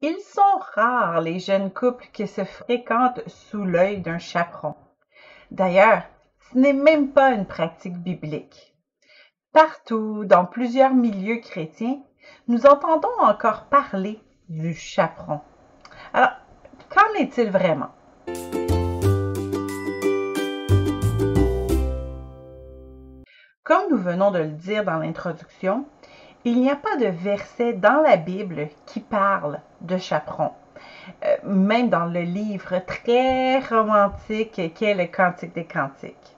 Ils sont rares les jeunes couples qui se fréquentent sous l'œil d'un chaperon. D'ailleurs, ce n'est même pas une pratique biblique. Partout, dans plusieurs milieux chrétiens, nous entendons encore parler du chaperon. Alors, qu'en est-il vraiment? Comme nous venons de le dire dans l'introduction, il n'y a pas de verset dans la Bible qui parle de chaperon. Même dans le livre très romantique qu'est le Cantique des Cantiques.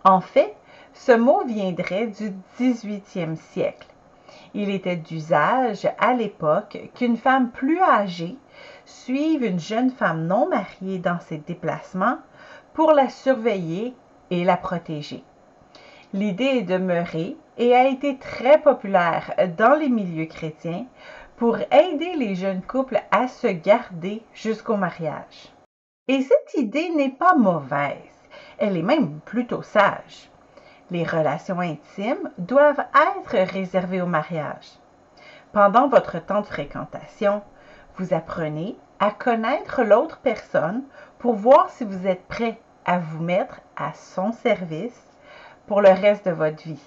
En fait, ce mot viendrait du 18e siècle. Il était d'usage à l'époque qu'une femme plus âgée suive une jeune femme non mariée dans ses déplacements pour la surveiller et la protéger. L'idée est demeurée et a été très populaire dans les milieux chrétiens pour aider les jeunes couples à se garder jusqu'au mariage. Et cette idée n'est pas mauvaise, elle est même plutôt sage. Les relations intimes doivent être réservées au mariage. Pendant votre temps de fréquentation, vous apprenez à connaître l'autre personne pour voir si vous êtes prêt à vous mettre à son service pour le reste de votre vie.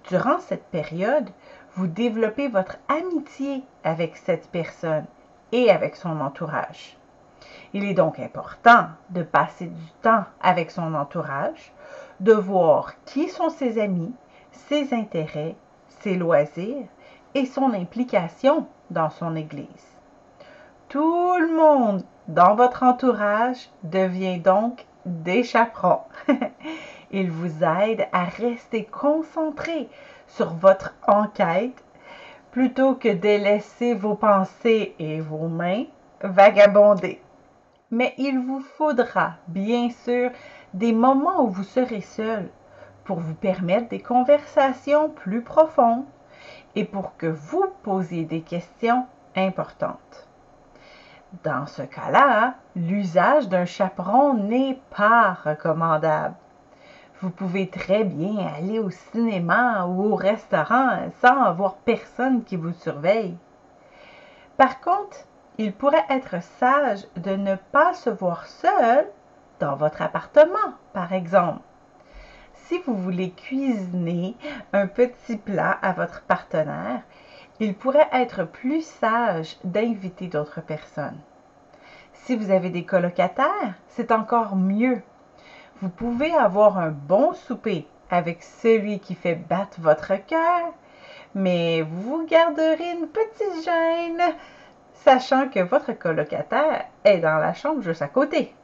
Durant cette période, vous développez votre amitié avec cette personne et avec son entourage. Il est donc important de passer du temps avec son entourage, de voir qui sont ses amis, ses intérêts, ses loisirs et son implication dans son Église. Tout le monde dans votre entourage devient donc des chaperons. Ils vous aident à rester concentré sur votre enquête plutôt que de laisser vos pensées et vos mains vagabonder. Mais il vous faudra, bien sûr, des moments où vous serez seul pour vous permettre des conversations plus profondes et pour que vous posiez des questions importantes. Dans ce cas-là, l'usage d'un chaperon n'est pas recommandable. Vous pouvez très bien aller au cinéma ou au restaurant sans avoir personne qui vous surveille. Par contre, il pourrait être sage de ne pas se voir seul dans votre appartement, par exemple. Si vous voulez cuisiner un petit plat à votre partenaire, il pourrait être plus sage d'inviter d'autres personnes. Si vous avez des colocataires, c'est encore mieux. Vous pouvez avoir un bon souper avec celui qui fait battre votre cœur, mais vous garderez une petite gêne, sachant que votre colocataire est dans la chambre juste à côté.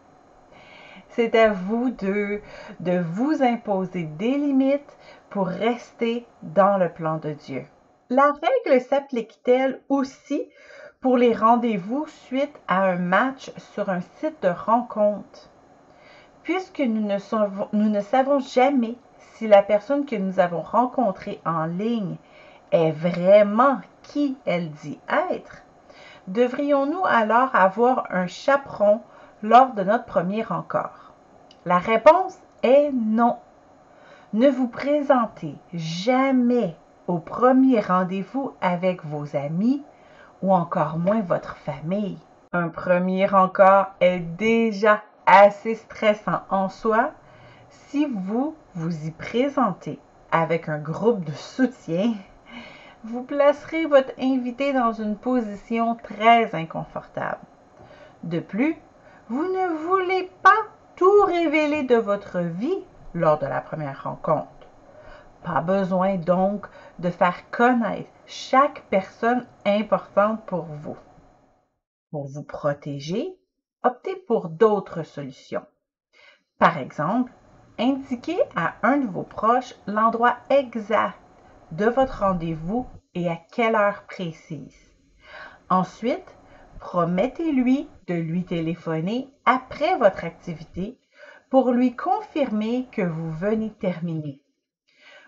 C'est à vous deux de vous imposer des limites pour rester dans le plan de Dieu. La règle s'applique-t-elle aussi pour les rendez-vous suite à un match sur un site de rencontre? Puisque nous ne savons jamais si la personne que nous avons rencontrée en ligne est vraiment qui elle dit être, devrions-nous alors avoir un chaperon lors de notre premier rencontre? La réponse est non. Ne vous présentez jamais au premier rendez-vous avec vos amis ou encore moins votre famille. Un premier rencontre est déjà assez stressant en soi si vous vous y présentez avec un groupe de soutien. Vous placerez votre invité dans une position très inconfortable. De plus, vous ne voulez pas tout révéler de votre vie lors de la première rencontre. Pas besoin donc de faire connaître chaque personne importante pour vous. Pour vous protéger, optez pour d'autres solutions. Par exemple, indiquez à un de vos proches l'endroit exact de votre rendez-vous et à quelle heure précise. Ensuite, promettez-lui de lui téléphoner après votre activité pour lui confirmer que vous venez terminer.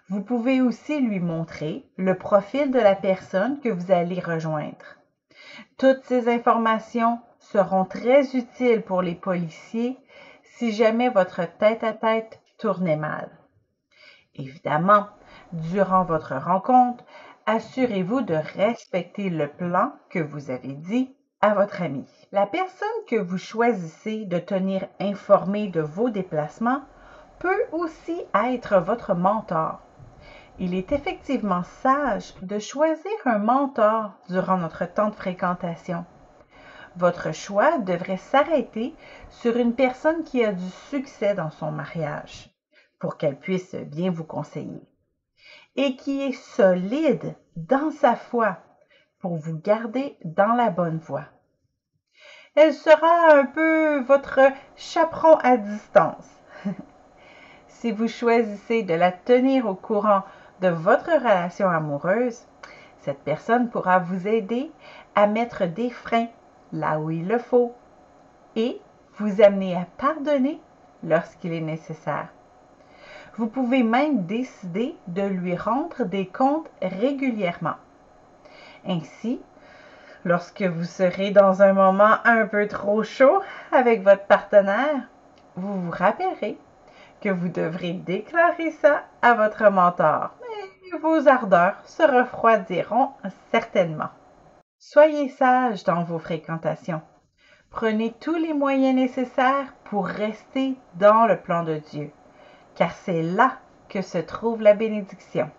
Vous pouvez aussi lui montrer le profil de la personne que vous allez rejoindre. Toutes ces informations seront très utiles pour les policiers si jamais votre tête-à-tête tournait mal. Évidemment, durant votre rencontre, assurez-vous de respecter le plan que vous avez dit à votre ami. La personne que vous choisissez de tenir informée de vos déplacements peut aussi être votre mentor. Il est effectivement sage de choisir un mentor durant notre temps de fréquentation. Votre choix devrait s'arrêter sur une personne qui a du succès dans son mariage, pour qu'elle puisse bien vous conseiller, et qui est solide dans sa foi pour vous garder dans la bonne voie. Elle sera un peu votre chaperon à distance. Si vous choisissez de la tenir au courant de votre relation amoureuse, cette personne pourra vous aider à mettre des freins là où il le faut et vous amener à pardonner lorsqu'il est nécessaire. Vous pouvez même décider de lui rendre des comptes régulièrement. Ainsi, lorsque vous serez dans un moment un peu trop chaud avec votre partenaire, vous vous rappellerez que vous devrez déclarer ça à votre mentor. Mais vos ardeurs se refroidiront certainement. Soyez sage dans vos fréquentations. Prenez tous les moyens nécessaires pour rester dans le plan de Dieu, car c'est là que se trouve la bénédiction.